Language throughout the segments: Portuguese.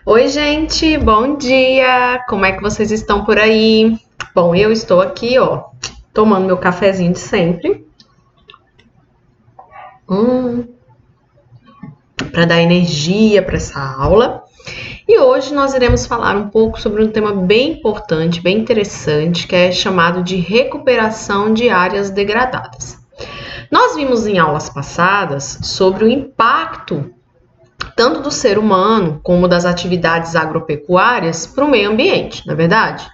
Oi, gente, bom dia! Como é que vocês estão por aí? Bom, eu estou aqui, ó, tomando meu cafezinho de sempre. Para dar energia para essa aula. E hoje nós iremos falar um pouco sobre um tema bem importante, bem interessante, que é chamado de recuperação de áreas degradadas. Nós vimos em aulas passadas sobre o impacto tanto do ser humano como das atividades agropecuárias para o meio ambiente, não é verdade?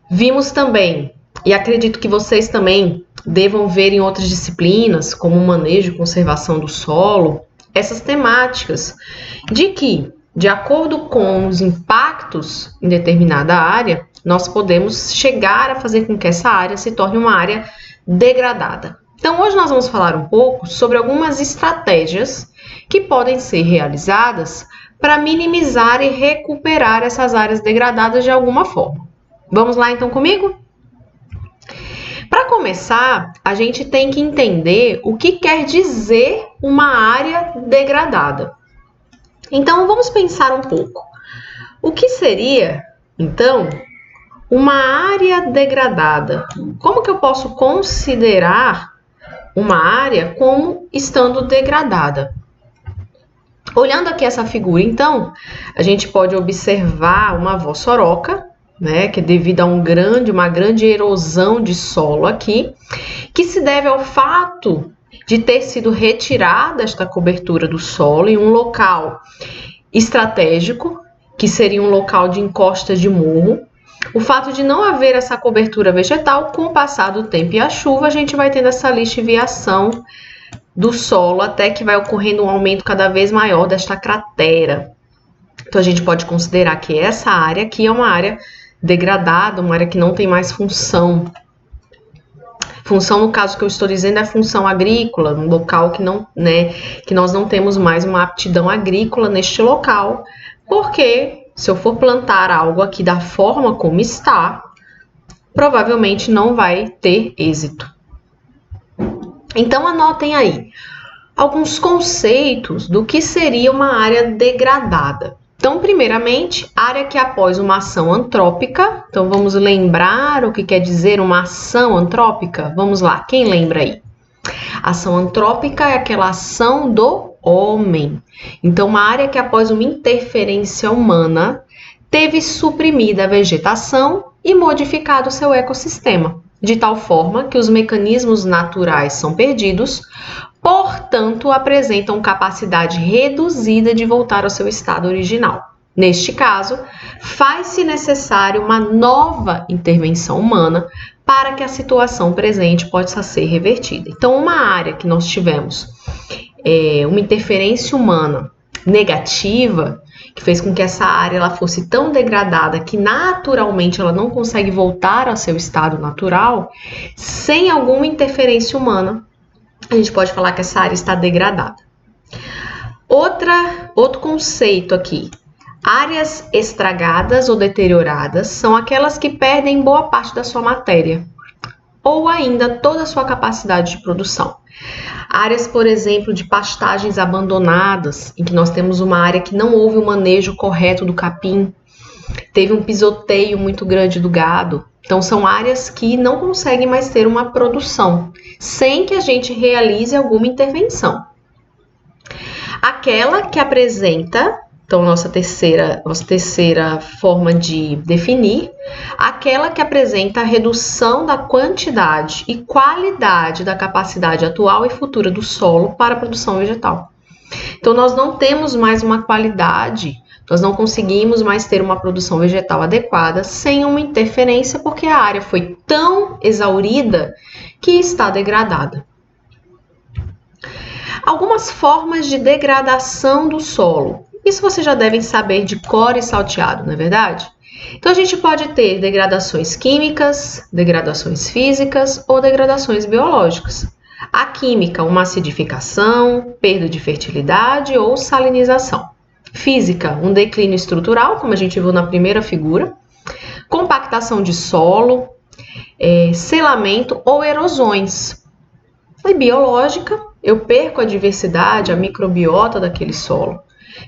Vimos também, e acredito que vocês também devam ver em outras disciplinas, como o manejo e conservação do solo, essas temáticas de que, de acordo com os impactos em determinada área, nós podemos chegar a fazer com que essa área se torne uma área degradada. Então, hoje nós vamos falar um pouco sobre algumas estratégias que podem ser realizadas para minimizar e recuperar essas áreas degradadas de alguma forma. Vamos lá então comigo? Para começar, a gente tem que entender o que quer dizer uma área degradada. Então, vamos pensar um pouco. O que seria, então, uma área degradada? Como que eu posso considerar uma área como estando degradada? Olhando aqui essa figura, então, a gente pode observar uma vossoroca, né, que é devido a uma grande erosão de solo aqui, que se deve ao fato de ter sido retirada esta cobertura do solo em um local estratégico, que seria um local de encosta de morro. O fato de não haver essa cobertura vegetal, com o passar do tempo e a chuva, a gente vai tendo essa lixiviação do solo até que vai ocorrendo um aumento cada vez maior desta cratera. Então, a gente pode considerar que essa área aqui é uma área degradada, uma área que não tem mais função. Função, no caso que eu estou dizendo, é função agrícola, um local que não, né, que nós não temos mais uma aptidão agrícola neste local, porque se eu for plantar algo aqui da forma como está, provavelmente não vai ter êxito. Então, anotem aí alguns conceitos do que seria uma área degradada. Então, primeiramente, área que após uma ação antrópica. Então, vamos lembrar o que quer dizer uma ação antrópica? Vamos lá, quem lembra aí? Ação antrópica é aquela ação do homem. Então, uma área que após uma interferência humana teve suprimida a vegetação e modificado seu ecossistema, de tal forma que os mecanismos naturais são perdidos, portanto, apresentam capacidade reduzida de voltar ao seu estado original. Neste caso, faz-se necessário uma nova intervenção humana para que a situação presente possa ser revertida. Então, uma área que nós tivemos uma interferência humana negativa, que fez com que essa área ela fosse tão degradada que naturalmente ela não consegue voltar ao seu estado natural, sem alguma interferência humana, a gente pode falar que essa área está degradada. Outro conceito aqui. Áreas estragadas ou deterioradas são aquelas que perdem boa parte da sua matéria, ou ainda toda a sua capacidade de produção. Áreas, por exemplo, de pastagens abandonadas, em que nós temos uma área que não houve o manejo correto do capim, teve um pisoteio muito grande do gado. Então, são áreas que não conseguem mais ter uma produção, sem que a gente realize alguma intervenção. Aquela que apresenta, então, nossa terceira forma de definir, aquela que apresenta a redução da quantidade e qualidade da capacidade atual e futura do solo para a produção vegetal. Então, nós não temos mais uma qualidade, nós não conseguimos mais ter uma produção vegetal adequada sem uma interferência, porque a área foi tão exaurida que está degradada. Algumas formas de degradação do solo. Isso vocês já devem saber de cor e salteado, não é verdade? Então, a gente pode ter degradações químicas, degradações físicas ou degradações biológicas. A química, uma acidificação, perda de fertilidade ou salinização. Física, um declínio estrutural, como a gente viu na primeira figura. Compactação de solo, selamento ou erosões. E biológica, eu perco a diversidade, a microbiota daquele solo.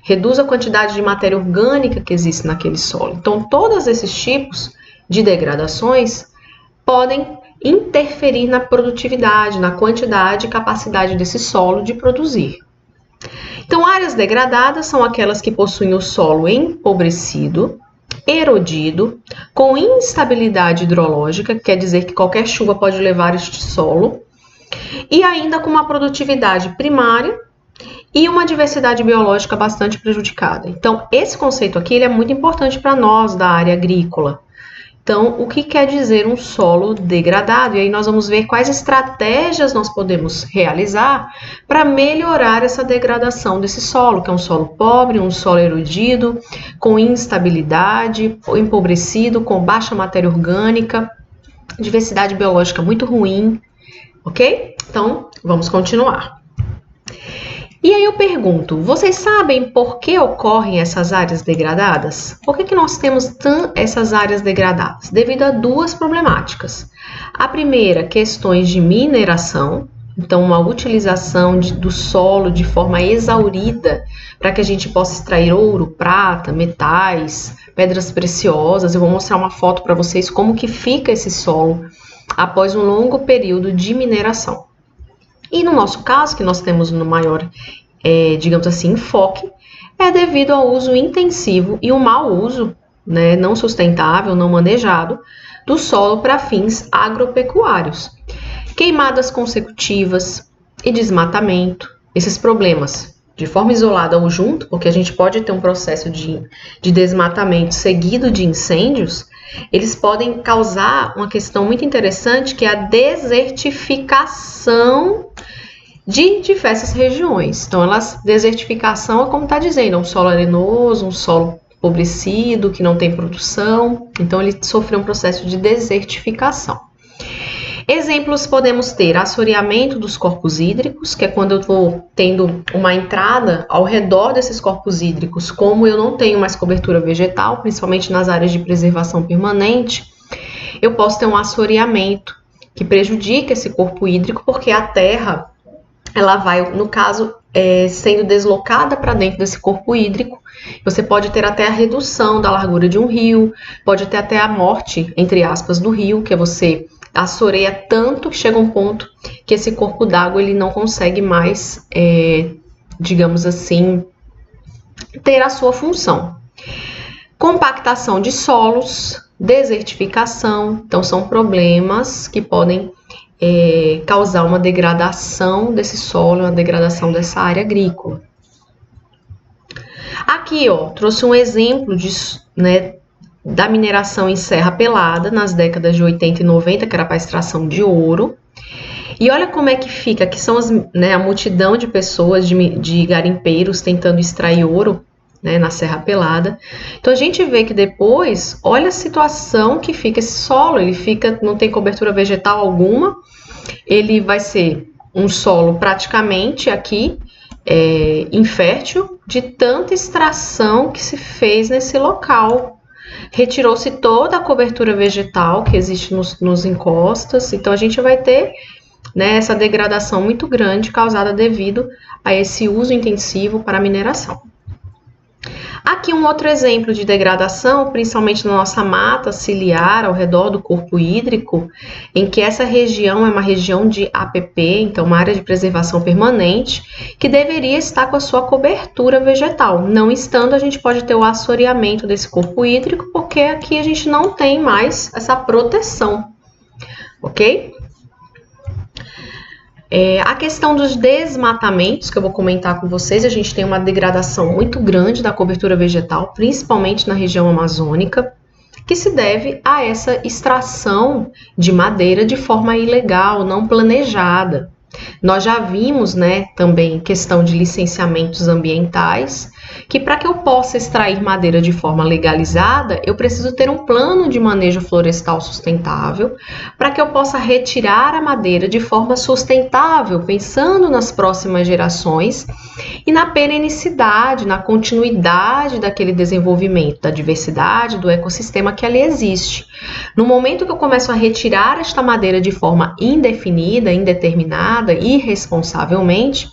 reduz a quantidade de matéria orgânica que existe naquele solo. Então, todos esses tipos de degradações podem interferir na produtividade, na quantidade e capacidade desse solo de produzir. Então, áreas degradadas são aquelas que possuem o solo empobrecido, erodido, com instabilidade hidrológica, que quer dizer que qualquer chuva pode levar este solo, e ainda com uma produtividade primária e uma diversidade biológica bastante prejudicada. Então, esse conceito aqui ele é muito importante para nós da área agrícola. Então, o que quer dizer um solo degradado? E aí nós vamos ver quais estratégias nós podemos realizar para melhorar essa degradação desse solo, que é um solo pobre, um solo erodido, com instabilidade, empobrecido, com baixa matéria orgânica, diversidade biológica muito ruim, ok? Então, vamos continuar. E aí eu pergunto, vocês sabem por que ocorrem essas áreas degradadas? Por que nós temos essas áreas degradadas? Devido a duas problemáticas. A primeira, questões de mineração, então uma utilização do solo de forma exaurida para que a gente possa extrair ouro, prata, metais, pedras preciosas. Eu vou mostrar uma foto para vocês como que fica esse solo após um longo período de mineração. E no nosso caso, que nós temos no maior, digamos assim, enfoque, é devido ao uso intensivo e o mau uso, né, não sustentável, não manejado, do solo para fins agropecuários. Queimadas consecutivas e desmatamento, esses problemas de forma isolada ou junto, porque a gente pode ter um processo de desmatamento seguido de incêndios, eles podem causar uma questão muito interessante, que é a desertificação de diversas regiões. Então, desertificação é como está dizendo, é um solo arenoso, um solo empobrecido, que não tem produção. Então, ele sofreu um processo de desertificação. Exemplos podemos ter assoreamento dos corpos hídricos, que é quando eu estou tendo uma entrada ao redor desses corpos hídricos, como eu não tenho mais cobertura vegetal, principalmente nas áreas de preservação permanente, eu posso ter um assoreamento que prejudica esse corpo hídrico, porque a terra, ela vai, no caso, sendo deslocada para dentro desse corpo hídrico. Você pode ter até a redução da largura de um rio, pode ter até a morte, entre aspas, do rio, que é você assoreia tanto que chega um ponto que esse corpo d'água ele não consegue mais, digamos assim, ter a sua função. Compactação de solos, desertificação, então são problemas que podem causar uma degradação desse solo, uma degradação dessa área agrícola. Aqui, ó, trouxe um exemplo da mineração em Serra Pelada, nas décadas de 80 e 90, que era para extração de ouro. E olha como é que fica, aqui são a multidão de pessoas, de garimpeiros tentando extrair ouro, né, na Serra Pelada. Então a gente vê que depois, olha a situação que fica esse solo, não tem cobertura vegetal alguma, ele vai ser um solo praticamente aqui infértil, de tanta extração que se fez nesse local. Retirou-se toda a cobertura vegetal que existe nos encostas, então a gente vai ter, né, essa degradação muito grande causada devido a esse uso intensivo para a mineração. Aqui um outro exemplo de degradação, principalmente na nossa mata ciliar ao redor do corpo hídrico, em que essa região é uma região de APP, então uma área de preservação permanente, que deveria estar com a sua cobertura vegetal. Não estando, a gente pode ter o assoreamento desse corpo hídrico, porque aqui a gente não tem mais essa proteção, ok? A questão dos desmatamentos, que eu vou comentar com vocês, a gente tem uma degradação muito grande da cobertura vegetal, principalmente na região amazônica, que se deve a essa extração de madeira de forma ilegal, não planejada. Nós já vimos, né, também questão de licenciamentos ambientais, que para que eu possa extrair madeira de forma legalizada, eu preciso ter um plano de manejo florestal sustentável, para que eu possa retirar a madeira de forma sustentável, pensando nas próximas gerações e na perenicidade, na continuidade daquele desenvolvimento, da diversidade, do ecossistema que ali existe. No momento que eu começo a retirar esta madeira de forma indefinida, indeterminada, irresponsavelmente,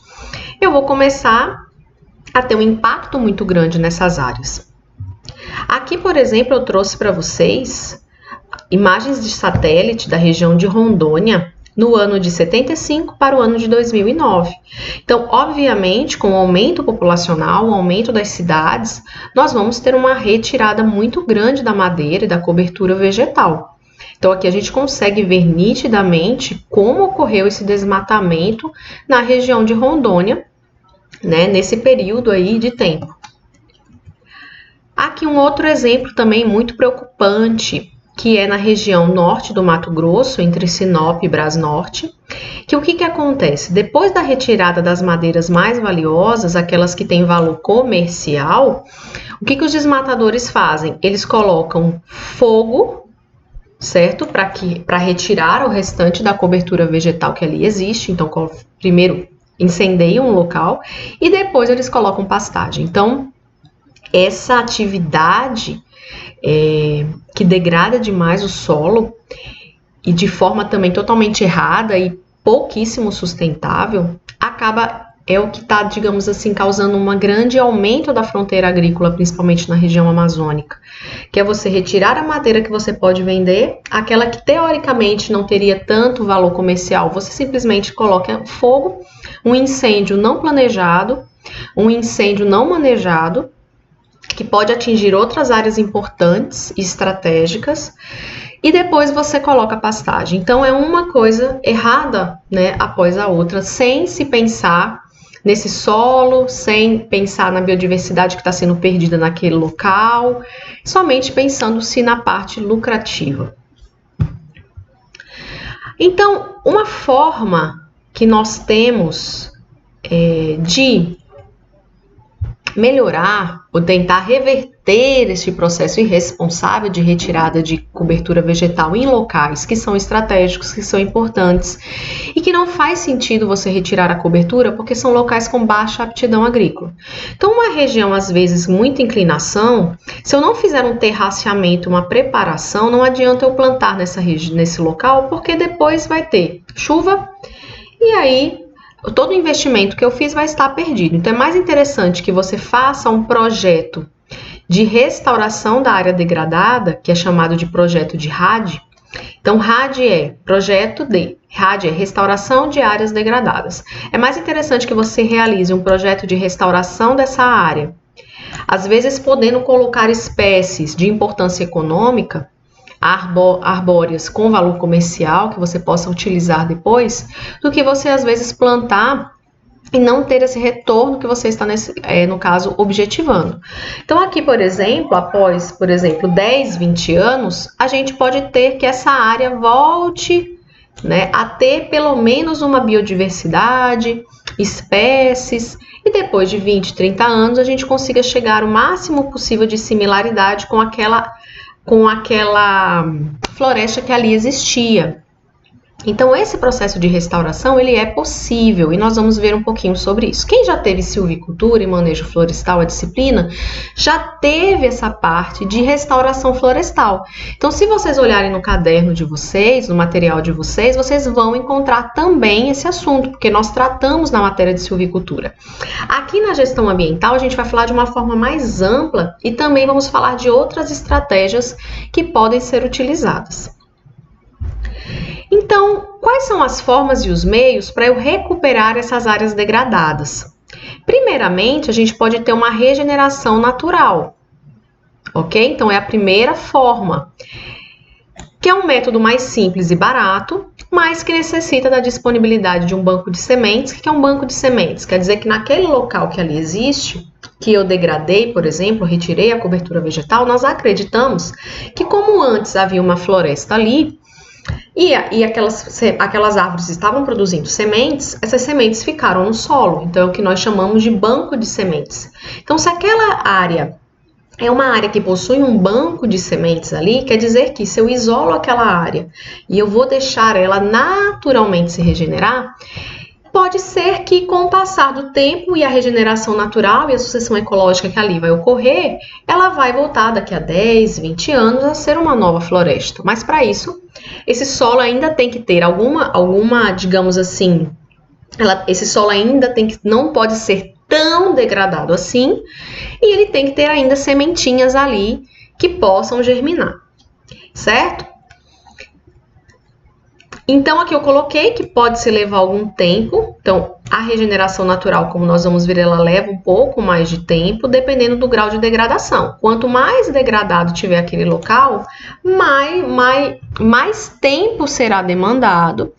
eu vou começar a ter um impacto muito grande nessas áreas. Aqui, por exemplo, eu trouxe para vocês imagens de satélite da região de Rondônia no ano de 75 para o ano de 2009. Então, obviamente, com o aumento populacional, o aumento das cidades, nós vamos ter uma retirada muito grande da madeira e da cobertura vegetal. Então, aqui a gente consegue ver nitidamente como ocorreu esse desmatamento na região de Rondônia, né, nesse período aí de tempo. Aqui um outro exemplo também muito preocupante, que é na região norte do Mato Grosso, entre Sinop e Brasnorte, que o que acontece? Depois da retirada das madeiras mais valiosas, aquelas que têm valor comercial, o que os desmatadores fazem? Eles colocam fogo, certo? Para retirar o restante da cobertura vegetal que ali existe. Então, primeiro incendeiam o local e depois eles colocam pastagem. Então, essa atividade que degrada demais o solo e de forma também totalmente errada e pouquíssimo sustentável, é o que está, digamos assim, causando um grande aumento da fronteira agrícola, principalmente na região amazônica, que é você retirar a madeira que você pode vender, aquela que teoricamente não teria tanto valor comercial, você simplesmente coloca fogo, um incêndio não planejado, um incêndio não manejado, que pode atingir outras áreas importantes e estratégicas, e depois você coloca pastagem. Então, é uma coisa errada, né, após a outra, sem se pensar nesse solo, sem pensar na biodiversidade que está sendo perdida naquele local, somente pensando-se na parte lucrativa. Então, uma forma que nós temos de melhorar ou tentar reverter este processo irresponsável de retirada de cobertura vegetal em locais que são estratégicos, que são importantes e que não faz sentido você retirar a cobertura porque são locais com baixa aptidão agrícola. Então, uma região, às vezes, muita inclinação, se eu não fizer um terraceamento, uma preparação, não adianta eu plantar nesse local porque depois vai ter chuva e aí todo o investimento que eu fiz vai estar perdido. Então, é mais interessante que você faça um projeto de restauração da área degradada, que é chamado de projeto de RAD. Então, RAD é restauração de áreas degradadas. É mais interessante que você realize um projeto de restauração dessa área, às vezes podendo colocar espécies de importância econômica, arbóreas com valor comercial que você possa utilizar depois, do que você às vezes plantar e não ter esse retorno que você está, no caso, objetivando. Então aqui, por exemplo, após, por exemplo, 10, 20 anos, a gente pode ter que essa área volte, né, a ter pelo menos uma biodiversidade, espécies, e depois de 20, 30 anos a gente consiga chegar o máximo possível de similaridade com aquela floresta que ali existia. Então, esse processo de restauração, ele é possível e nós vamos ver um pouquinho sobre isso. Quem já teve silvicultura e manejo florestal, a disciplina, já teve essa parte de restauração florestal. Então, se vocês olharem no caderno de vocês, no material de vocês, vocês vão encontrar também esse assunto, porque nós tratamos na matéria de silvicultura. Aqui na gestão ambiental, a gente vai falar de uma forma mais ampla e também vamos falar de outras estratégias que podem ser utilizadas. Então, quais são as formas e os meios para eu recuperar essas áreas degradadas? Primeiramente, a gente pode ter uma regeneração natural, ok? Então, é a primeira forma, que é um método mais simples e barato, mas que necessita da disponibilidade de um banco de sementes. O que é um banco de sementes? Quer dizer que naquele local que ali existe, que eu degradei, por exemplo, retirei a cobertura vegetal, nós acreditamos que como antes havia uma floresta ali, e aquelas árvores estavam produzindo sementes, essas sementes ficaram no solo. Então, é o que nós chamamos de banco de sementes. Então, se aquela área é uma área que possui um banco de sementes ali, quer dizer que se eu isolo aquela área e eu vou deixar ela naturalmente se regenerar, pode ser que com o passar do tempo e a regeneração natural e a sucessão ecológica que ali vai ocorrer, ela vai voltar daqui a 10, 20 anos a ser uma nova floresta. Mas para isso, esse solo ainda tem que ter alguma, digamos assim, esse solo ainda não pode ser tão degradado assim, e ele tem que ter ainda sementinhas ali que possam germinar, certo? Então, aqui eu coloquei que pode se levar algum tempo. Então, a regeneração natural, como nós vamos ver, ela leva um pouco mais de tempo, dependendo do grau de degradação. Quanto mais degradado tiver aquele local, mais tempo será demandado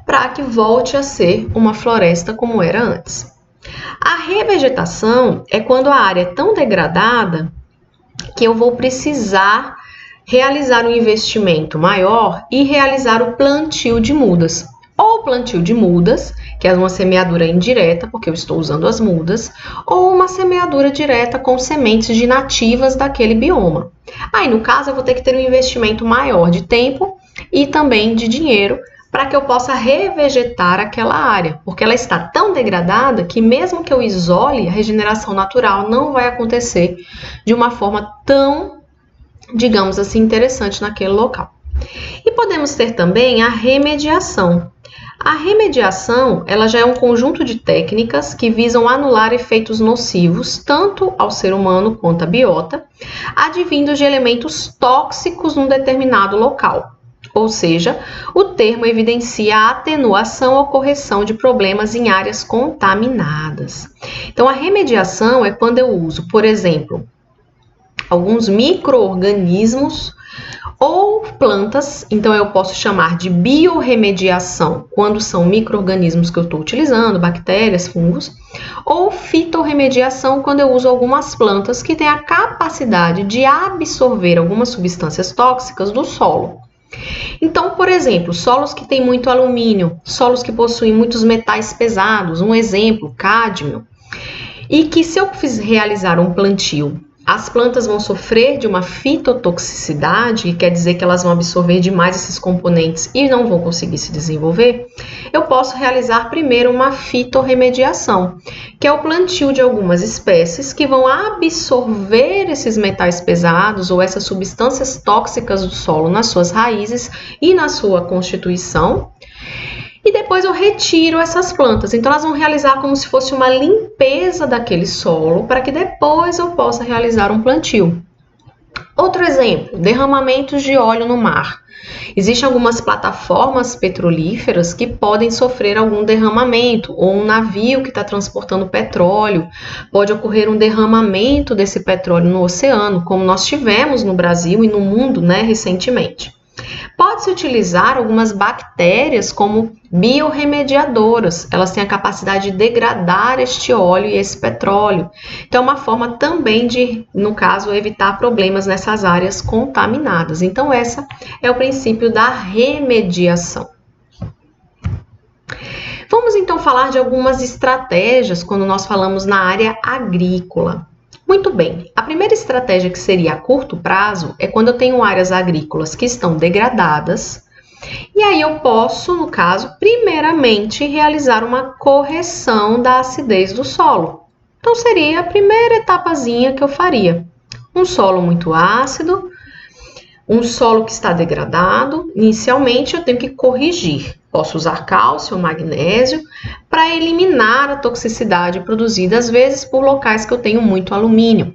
para que volte a ser uma floresta como era antes. A revegetação é quando a área é tão degradada que eu vou precisar realizar um investimento maior e realizar o plantio de mudas. Ou plantio de mudas, que é uma semeadura indireta, porque eu estou usando as mudas, ou uma semeadura direta com sementes de nativas daquele bioma. Aí, no caso, eu vou ter que ter um investimento maior de tempo e também de dinheiro para que eu possa revegetar aquela área, porque ela está tão degradada que mesmo que eu isole, a regeneração natural não vai acontecer de uma forma tão, digamos assim, interessante naquele local. E podemos ter também a remediação. A remediação, ela já é um conjunto de técnicas que visam anular efeitos nocivos tanto ao ser humano quanto à biota, advindos de elementos tóxicos num determinado local. Ou seja, o termo evidencia a atenuação ou correção de problemas em áreas contaminadas. Então, a remediação é quando eu uso, por exemplo, alguns micro-organismos ou plantas, então eu posso chamar de biorremediação quando são micro-organismos que eu estou utilizando, bactérias, fungos, ou fitorremediação quando eu uso algumas plantas que têm a capacidade de absorver algumas substâncias tóxicas do solo. Então, por exemplo, solos que têm muito alumínio, solos que possuem muitos metais pesados, um exemplo, cádmio, e que se eu realizar um plantio, as plantas vão sofrer de uma fitotoxicidade, que quer dizer que elas vão absorver demais esses componentes e não vão conseguir se desenvolver, eu posso realizar primeiro uma fitorremediação, que é o plantio de algumas espécies que vão absorver esses metais pesados ou essas substâncias tóxicas do solo nas suas raízes e na sua constituição. E depois eu retiro essas plantas. Então, elas vão realizar como se fosse uma limpeza daquele solo para que depois eu possa realizar um plantio. Outro exemplo, derramamentos de óleo no mar. Existem algumas plataformas petrolíferas que podem sofrer algum derramamento, ou um navio que está transportando petróleo. Pode ocorrer um derramamento desse petróleo no oceano, como nós tivemos no Brasil e no mundo, recentemente. Pode-se utilizar algumas bactérias como biorremediadoras. Elas têm a capacidade de degradar este óleo e esse petróleo. Então, é uma forma também de, no caso, evitar problemas nessas áreas contaminadas. Então, esse é o princípio da remediação. Vamos, então, falar de algumas estratégias quando nós falamos na área agrícola. Muito bem, a primeira estratégia que seria a curto prazo é quando eu tenho áreas agrícolas que estão degradadas e aí eu posso, no caso, primeiramente realizar uma correção da acidez do solo. Então seria a primeira etapazinha que eu faria. Um solo muito ácido, um solo que está degradado, inicialmente eu tenho que corrigir. Posso usar cálcio ou magnésio para eliminar a toxicidade produzida, às vezes, por locais que eu tenho muito alumínio.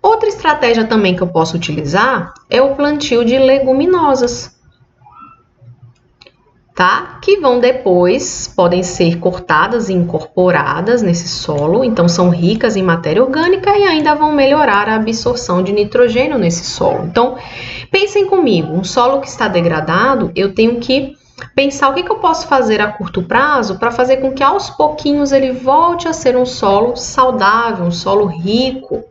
Outra estratégia também que eu posso utilizar é o plantio de leguminosas, tá? Que vão depois, podem ser cortadas e incorporadas nesse solo, então são ricas em matéria orgânica e ainda vão melhorar a absorção de nitrogênio nesse solo. Então, pensem comigo, um solo que está degradado, eu tenho que pensar o que eu posso fazer a curto prazo para fazer com que aos pouquinhos ele volte a ser um solo saudável, um solo rico.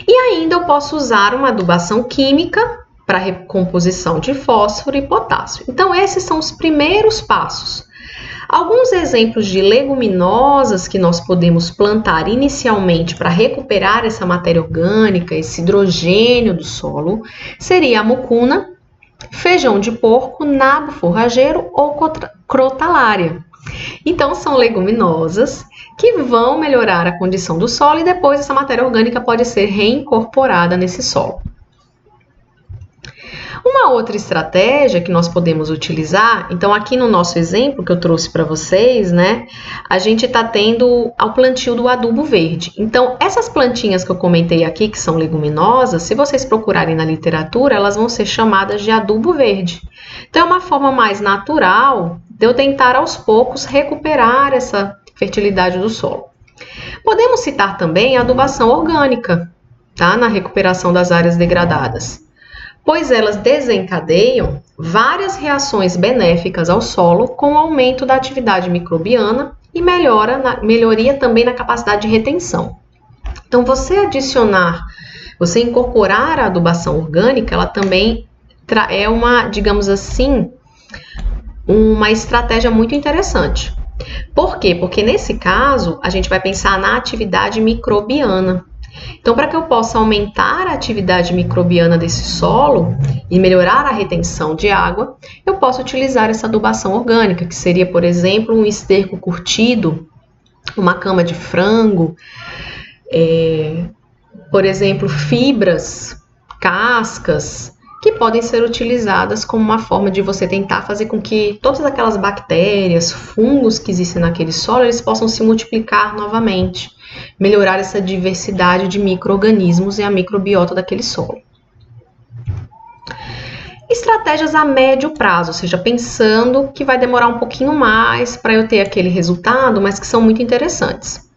E ainda eu posso usar uma adubação química para recomposição de fósforo e potássio. Então, esses são os primeiros passos. Alguns exemplos de leguminosas que nós podemos plantar inicialmente para recuperar essa matéria orgânica, esse hidrogênio do solo, seria a mucuna, feijão de porco, nabo forrageiro ou crotalária. Então, são leguminosas que vão melhorar a condição do solo e depois essa matéria orgânica pode ser reincorporada nesse solo. Uma outra estratégia que nós podemos utilizar, então aqui no nosso exemplo que eu trouxe para vocês, né, a gente está tendo o plantio do adubo verde. Então, essas plantinhas que eu comentei aqui, que são leguminosas, se vocês procurarem na literatura, elas vão ser chamadas de adubo verde. Então, é uma forma mais natural de eu tentar aos poucos recuperar essa fertilidade do solo. Podemos citar também a adubação orgânica, tá, na recuperação das áreas degradadas, pois elas desencadeiam várias reações benéficas ao solo com o aumento da atividade microbiana e melhoria também na capacidade de retenção. Então, você incorporar a adubação orgânica, ela também é uma, digamos assim, uma estratégia muito interessante. Por quê? Porque nesse caso, a gente vai pensar na atividade microbiana. Então, para que eu possa aumentar a atividade microbiana desse solo e melhorar a retenção de água, eu posso utilizar essa adubação orgânica, que seria, por exemplo, um esterco curtido, uma cama de frango, por exemplo, fibras, cascas, que podem ser utilizadas como uma forma de você tentar fazer com que todas aquelas bactérias, fungos que existem naquele solo, eles possam se multiplicar novamente, melhorar essa diversidade de micro-organismos e a microbiota daquele solo. Estratégias a médio prazo, ou seja, pensando que vai demorar um pouquinho mais para eu ter aquele resultado, mas que são muito interessantes.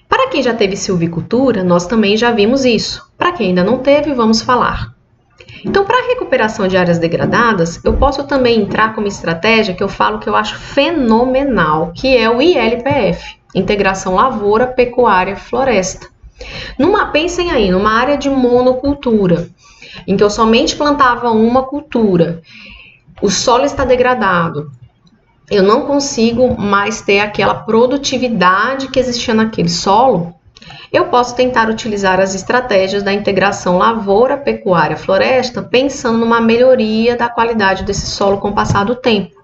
Para quem já teve silvicultura, nós também já vimos isso. Para quem ainda não teve, vamos falar. Então, para a recuperação de áreas degradadas, eu posso também entrar com uma estratégia que eu falo que eu acho fenomenal, que é o ILPF, Integração Lavoura, Pecuária, Floresta. Pensem aí, numa área de monocultura, em que eu somente plantava uma cultura, o solo está degradado, eu não consigo mais ter aquela produtividade que existia naquele solo, eu posso tentar utilizar as estratégias da integração lavoura, pecuária, floresta, pensando numa melhoria da qualidade desse solo com o passar do tempo.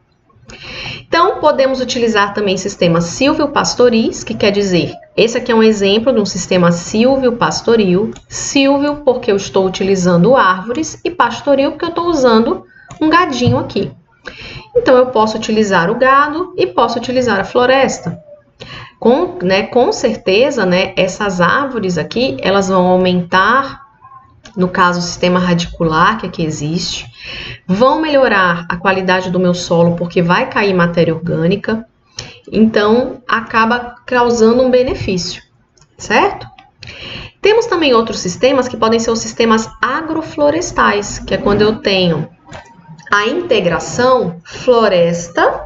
Então, podemos utilizar também sistemas silvio-pastoris, que quer dizer, esse aqui é um exemplo de um sistema silvio-pastoril. Silvio, porque eu estou utilizando árvores, e pastoril, porque eu estou usando um gadinho aqui. Então, eu posso utilizar o gado e posso utilizar a floresta. Com certeza, essas árvores aqui, elas vão aumentar, no caso, o sistema radicular que aqui existe, vão melhorar a qualidade do meu solo, porque vai cair matéria orgânica, então acaba causando um benefício, certo? Temos também outros sistemas que podem ser os sistemas agroflorestais, que é quando eu tenho a integração floresta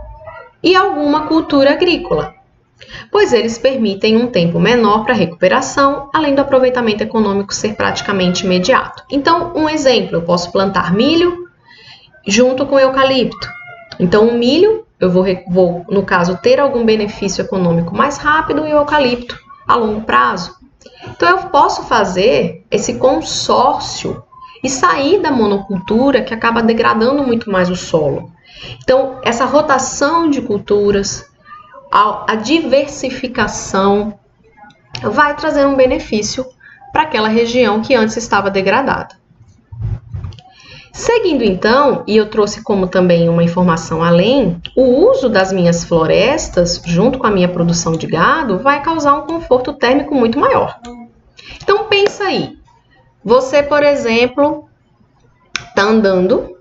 e alguma cultura agrícola, pois eles permitem um tempo menor para recuperação, além do aproveitamento econômico ser praticamente imediato. Então, um exemplo, eu posso plantar milho junto com eucalipto. Então, o milho, eu vou, no caso, ter algum benefício econômico mais rápido e o eucalipto a longo prazo. Então, eu posso fazer esse consórcio e sair da monocultura que acaba degradando muito mais o solo. Então, essa rotação de culturas, a diversificação vai trazer um benefício para aquela região que antes estava degradada. Seguindo então, e eu trouxe como também uma informação além, o uso das minhas florestas, junto com a minha produção de gado, vai causar um conforto térmico muito maior. Então pensa aí, você, por exemplo, está andando,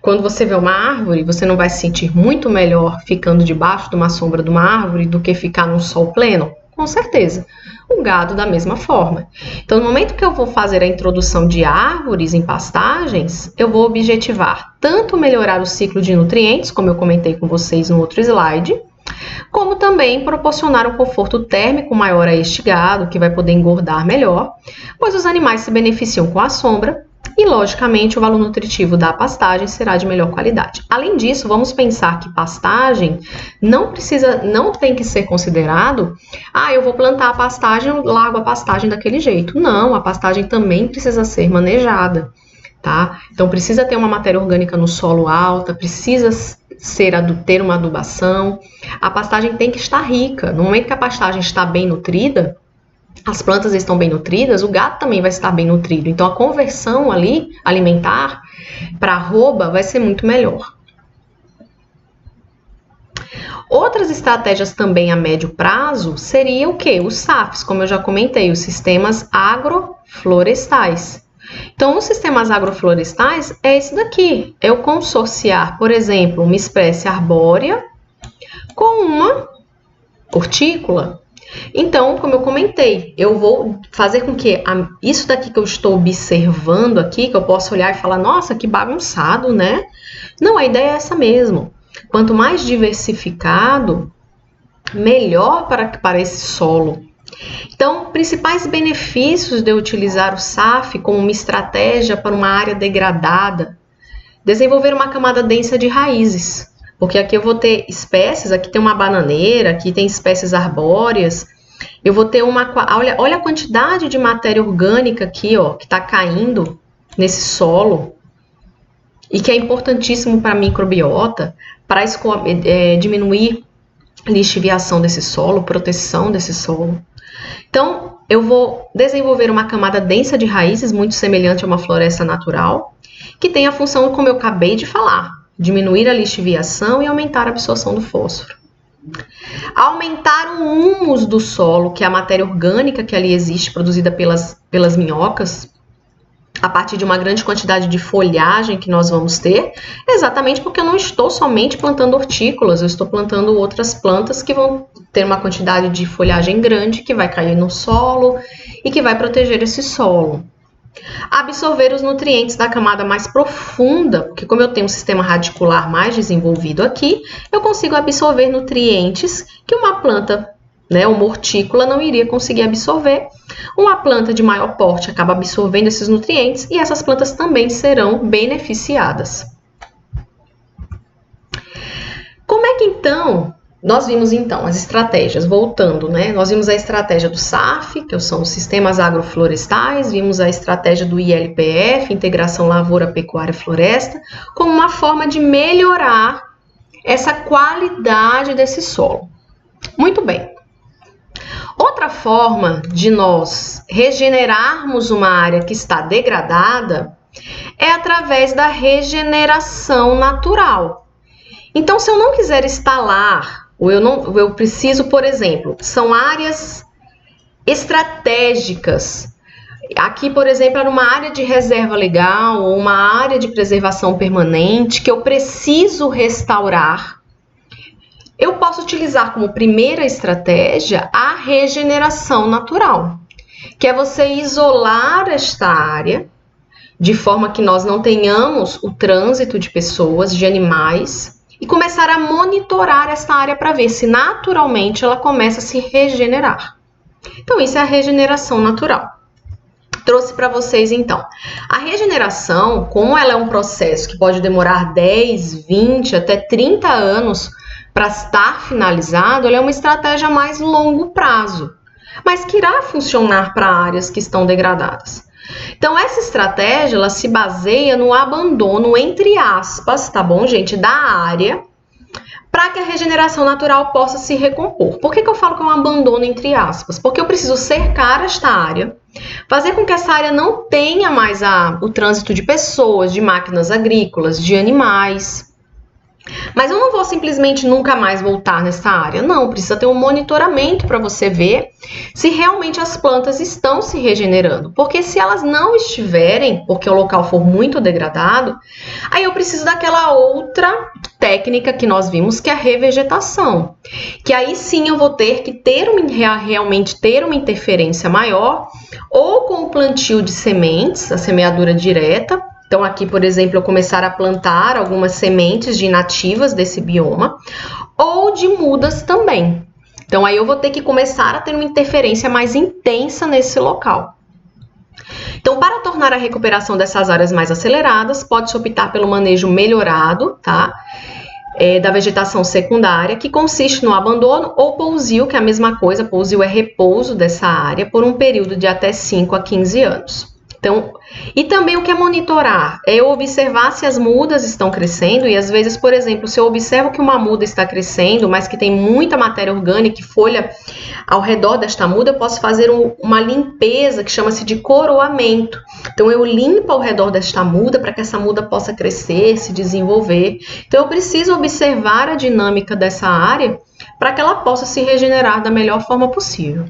quando você vê uma árvore, você não vai se sentir muito melhor ficando debaixo de uma sombra de uma árvore do que ficar no sol pleno? Com certeza. O gado da mesma forma. Então, no momento que eu vou fazer a introdução de árvores em pastagens, eu vou objetivar tanto melhorar o ciclo de nutrientes, como eu comentei com vocês no outro slide, como também proporcionar um conforto térmico maior a este gado, que vai poder engordar melhor, pois os animais se beneficiam com a sombra e, logicamente, o valor nutritivo da pastagem será de melhor qualidade. Além disso, vamos pensar que pastagem não tem que ser considerado, eu vou plantar a pastagem, eu largo a pastagem daquele jeito. Não, a pastagem também precisa ser manejada, tá? Então, precisa ter uma matéria orgânica no solo alta, precisa ter uma adubação. A pastagem tem que estar rica. No momento que a pastagem está bem nutrida, as plantas estão bem nutridas, o gato também vai estar bem nutrido. Então, a conversão ali, alimentar, para arroba vai ser muito melhor. Outras estratégias também a médio prazo seria o quê? Os SAFs, como eu já comentei, os sistemas agroflorestais. Então, os sistemas agroflorestais é esse daqui. Eu consorciar, por exemplo, uma espécie arbórea com uma hortícola. Então, como eu comentei, eu vou fazer com que isso daqui que eu estou observando aqui, que eu posso olhar e falar, nossa, que bagunçado, né? Não, a ideia é essa mesmo. Quanto mais diversificado, melhor para esse solo. Então, principais benefícios de eu utilizar o SAF como uma estratégia para uma área degradada. Desenvolver uma camada densa de raízes. Porque aqui eu vou ter espécies, aqui tem uma bananeira, aqui tem espécies arbóreas. Eu vou ter uma... Olha a quantidade de matéria orgânica aqui, ó, que está caindo nesse solo. E que é importantíssimo para a microbiota, para diminuir lixiviação desse solo, proteção desse solo. Então, eu vou desenvolver uma camada densa de raízes, muito semelhante a uma floresta natural, que tem a função, como eu acabei de falar, diminuir a lixiviação e aumentar a absorção do fósforo. Aumentar o humus do solo, que é a matéria orgânica que ali existe, produzida pelas minhocas, a partir de uma grande quantidade de folhagem que nós vamos ter, exatamente porque eu não estou somente plantando hortícolas, eu estou plantando outras plantas que vão ter uma quantidade de folhagem grande que vai cair no solo e que vai proteger esse solo. Absorver os nutrientes da camada mais profunda, porque como eu tenho um sistema radicular mais desenvolvido aqui, eu consigo absorver nutrientes que uma planta, uma hortícola não iria conseguir absorver. Uma planta de maior porte acaba absorvendo esses nutrientes e essas plantas também serão beneficiadas. Como é que então, nós vimos então as estratégias, voltando, nós vimos a estratégia do SAF, que são os sistemas agroflorestais, vimos a estratégia do ILPF, Integração Lavoura, Pecuária e Floresta, como uma forma de melhorar essa qualidade desse solo. Muito bem. Outra forma de nós regenerarmos uma área que está degradada é através da regeneração natural. Então, se eu não quiser instalar, ou eu preciso, por exemplo, são áreas estratégicas. Aqui, por exemplo, era uma área de reserva legal ou uma área de preservação permanente que eu preciso restaurar. Eu posso utilizar como primeira estratégia a regeneração natural, que é você isolar esta área de forma que nós não tenhamos o trânsito de pessoas, de animais, e começar a monitorar essa área para ver se naturalmente ela começa a se regenerar. Então, isso é a regeneração natural. Trouxe para vocês, então. A regeneração, como ela é um processo que pode demorar 10, 20, até 30 anos para estar finalizado, ela é uma estratégia a mais longo prazo, mas que irá funcionar para áreas que estão degradadas. Então, essa estratégia, ela se baseia no abandono, entre aspas, tá bom, gente, da área, para que a regeneração natural possa se recompor. Por que eu falo que é um abandono, entre aspas? Porque eu preciso cercar esta área, fazer com que essa área não tenha mais o trânsito de pessoas, de máquinas agrícolas, de animais. Mas eu não vou simplesmente nunca mais voltar nessa área, não, precisa ter um monitoramento para você ver se realmente as plantas estão se regenerando, porque se elas não estiverem, porque o local for muito degradado, aí eu preciso daquela outra técnica que nós vimos, que é a revegetação, que aí sim eu vou ter que realmente ter uma interferência maior, ou com o plantio de sementes, a semeadura direta. Então, aqui, por exemplo, eu começar a plantar algumas sementes de nativas desse bioma, ou de mudas também. Então, aí eu vou ter que começar a ter uma interferência mais intensa nesse local. Então, para tornar a recuperação dessas áreas mais aceleradas, pode-se optar pelo manejo melhorado, tá? Da vegetação secundária, que consiste no abandono, ou pousio, que é a mesma coisa, pousio é repouso dessa área, por um período de até 5 a 15 anos. Então, e também o que é monitorar? É eu observar se as mudas estão crescendo e às vezes, por exemplo, se eu observo que uma muda está crescendo, mas que tem muita matéria orgânica e folha ao redor desta muda, eu posso fazer uma limpeza que chama-se de coroamento. Então, eu limpo ao redor desta muda para que essa muda possa crescer, se desenvolver. Então, eu preciso observar a dinâmica dessa área para que ela possa se regenerar da melhor forma possível.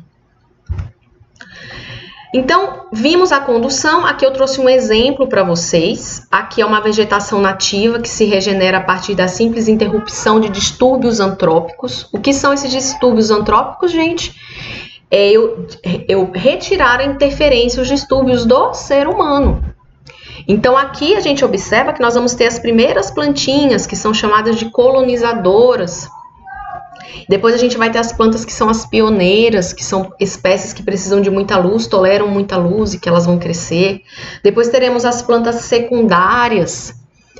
Então, vimos a condução, aqui eu trouxe um exemplo para vocês. Aqui é uma vegetação nativa que se regenera a partir da simples interrupção de distúrbios antrópicos. O que são esses distúrbios antrópicos, gente? É eu retirar a interferência, os distúrbios do ser humano. Então, aqui a gente observa que nós vamos ter as primeiras plantinhas, que são chamadas de colonizadoras. Depois a gente vai ter as plantas que são as pioneiras, que são espécies que precisam de muita luz, toleram muita luz e que elas vão crescer. Depois teremos as plantas secundárias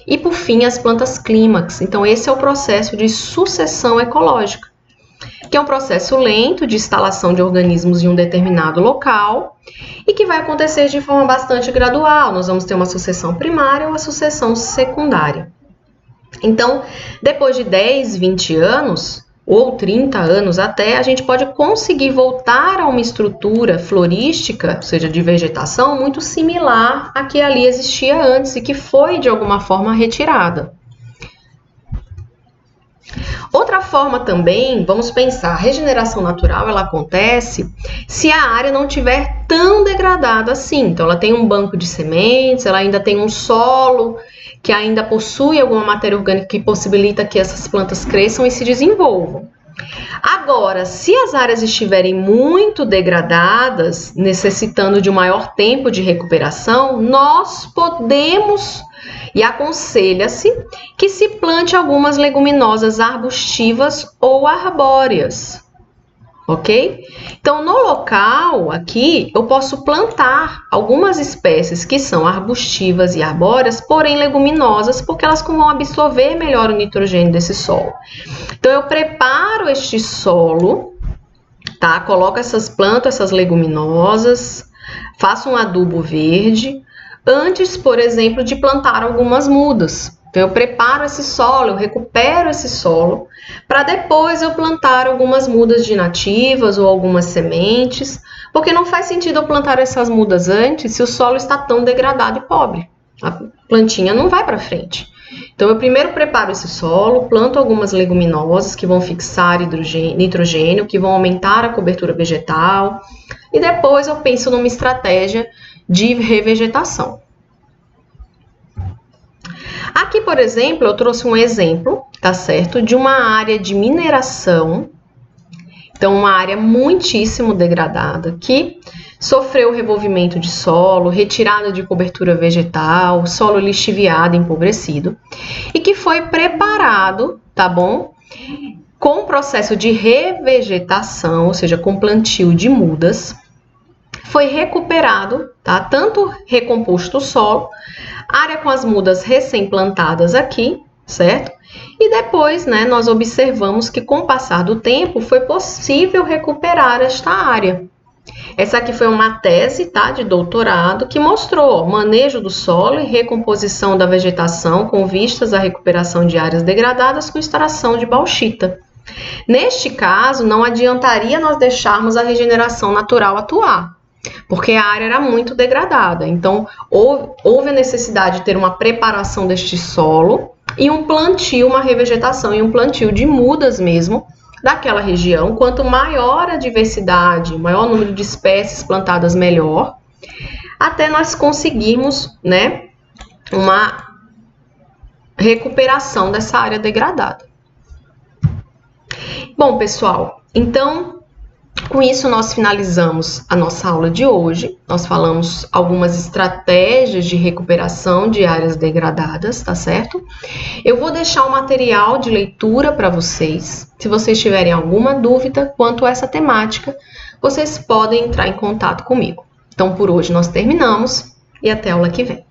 e, por fim, as plantas clímax. Então, esse é o processo de sucessão ecológica, que é um processo lento de instalação de organismos em um determinado local e que vai acontecer de forma bastante gradual. Nós vamos ter uma sucessão primária ou uma sucessão secundária. Então, depois de 10, 20 anos, ou 30 anos até, a gente pode conseguir voltar a uma estrutura florística, ou seja, de vegetação, muito similar à que ali existia antes e que foi, de alguma forma, retirada. Outra forma também, vamos pensar, a regeneração natural, ela acontece se a área não estiver tão degradada assim. Então, ela tem um banco de sementes, ela ainda tem um solo que ainda possui alguma matéria orgânica que possibilita que essas plantas cresçam e se desenvolvam. Agora, se as áreas estiverem muito degradadas, necessitando de um maior tempo de recuperação, nós podemos e aconselha-se que se plante algumas leguminosas arbustivas ou arbóreas. Ok? Então, no local aqui, eu posso plantar algumas espécies que são arbustivas e arbóreas, porém leguminosas, porque elas vão absorver melhor o nitrogênio desse solo. Então, eu preparo este solo, tá? Coloco essas plantas, essas leguminosas, faço um adubo verde, antes, por exemplo, de plantar algumas mudas. Então, eu preparo esse solo, eu recupero esse solo, para depois eu plantar algumas mudas de nativas ou algumas sementes, porque não faz sentido eu plantar essas mudas antes se o solo está tão degradado e pobre. A plantinha não vai para frente. Então, eu primeiro preparo esse solo, planto algumas leguminosas que vão fixar nitrogênio, que vão aumentar a cobertura vegetal, e depois eu penso numa estratégia de revegetação. Aqui, por exemplo, eu trouxe um exemplo, tá certo? De uma área de mineração, então uma área muitíssimo degradada, que sofreu revolvimento de solo, retirada de cobertura vegetal, solo lixiviado, empobrecido, e que foi preparado, tá bom? Com o processo de revegetação, ou seja, com plantio de mudas, foi recuperado, tá? Tanto recomposto o solo, área com as mudas recém-plantadas aqui, certo? E depois, né, nós observamos que com o passar do tempo foi possível recuperar esta área. Essa aqui foi uma tese, tá, de doutorado que mostrou o manejo do solo e recomposição da vegetação com vistas à recuperação de áreas degradadas com extração de bauxita. Neste caso, não adiantaria nós deixarmos a regeneração natural atuar, porque a área era muito degradada. Então, houve a necessidade de ter uma preparação deste solo e um plantio, uma revegetação e um plantio de mudas mesmo daquela região. Quanto maior a diversidade, maior número de espécies plantadas, melhor, até nós conseguirmos, né, uma recuperação dessa área degradada. Bom, pessoal, então, com isso, nós finalizamos a nossa aula de hoje. Nós falamos algumas estratégias de recuperação de áreas degradadas, tá certo? Eu vou deixar o material de leitura para vocês. Se vocês tiverem alguma dúvida quanto a essa temática, vocês podem entrar em contato comigo. Então, por hoje nós terminamos e até a aula que vem.